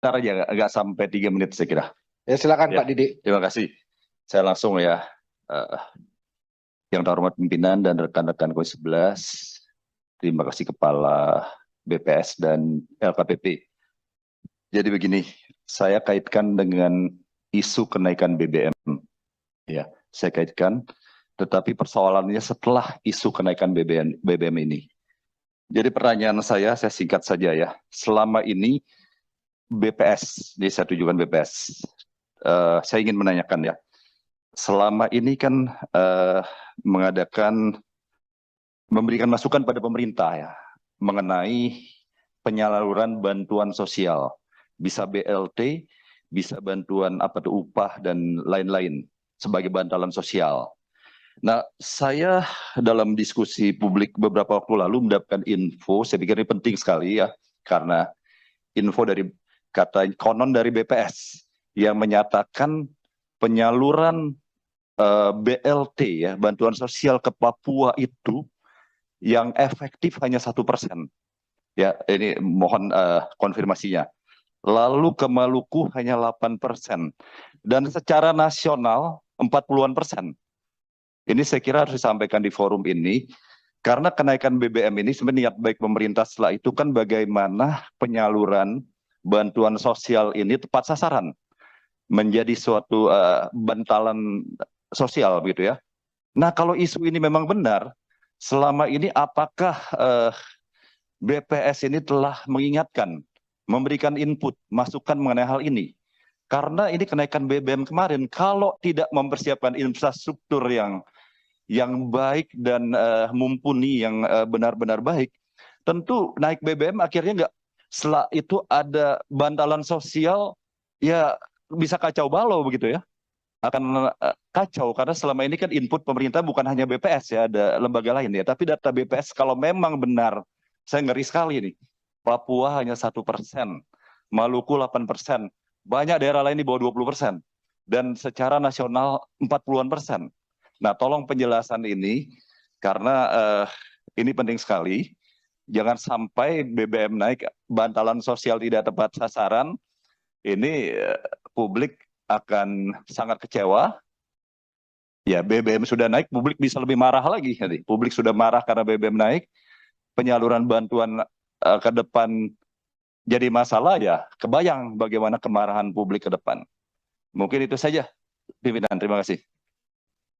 Bentar aja, nggak sampai 3 menit saya kira. Ya, silakan Ya, Pak Didi. terima kasih. Saya langsung ya, eh, yang terhormat pimpinan dan rekan-rekan Komisi 11, terima kasih Kepala BPS dan LKPP. Jadi begini, saya kaitkan dengan isu kenaikan BBM. Ya, saya kaitkan, tetapi persoalannya setelah isu kenaikan BBM ini. Jadi pertanyaan saya singkat saja ya. Selama ini BPS, jadi saya tujukan BPS. Saya ingin menanyakan ya, selama ini kan memberikan masukan pada pemerintah ya mengenai penyaluran bantuan sosial, bisa BLT, bisa bantuan apa tuh upah dan lain-lain sebagai bantalan sosial. Nah, saya dalam diskusi publik beberapa waktu lalu mendapatkan info, saya pikir ini penting sekali ya, karena info dari kata konon dari BPS yang menyatakan penyaluran BLT ya, bantuan sosial ke Papua itu yang efektif hanya 1%. Ya, ini mohon konfirmasinya. Lalu ke Maluku hanya 8%. Dan secara nasional 40-an%. Ini saya kira harus disampaikan di forum ini, karena kenaikan BBM ini sebenarnya niat baik pemerintah setelah itu kan bagaimana penyaluran bantuan sosial ini tepat sasaran, menjadi suatu bantalan sosial begitu ya. Nah, kalau isu ini memang benar, selama ini apakah BPS ini telah mengingatkan, memberikan input, masukan mengenai hal ini? Karena ini kenaikan BBM kemarin, kalau tidak mempersiapkan infrastruktur yang baik dan mumpuni, yang benar-benar baik, tentu naik BBM akhirnya nggak, setelah itu ada bantalan sosial, ya bisa kacau balau begitu ya. Akan kacau karena selama ini kan input pemerintah bukan hanya BPS ya, ada lembaga lain ya. Tapi data BPS kalau memang benar, saya ngeri sekali nih. Papua hanya 1%, Maluku 8%, banyak daerah lain di bawah 20%, dan secara nasional 40-an%. Nah, tolong penjelasan ini karena ini penting sekali. Jangan sampai BBM naik, bantalan sosial tidak tepat sasaran, ini publik akan sangat kecewa. Ya, BBM sudah naik, publik bisa lebih marah lagi. Nanti publik sudah marah karena BBM naik, penyaluran bantuan ke depan jadi masalah, ya kebayang bagaimana kemarahan publik ke depan. Mungkin itu saja, pimpinan. Terima kasih.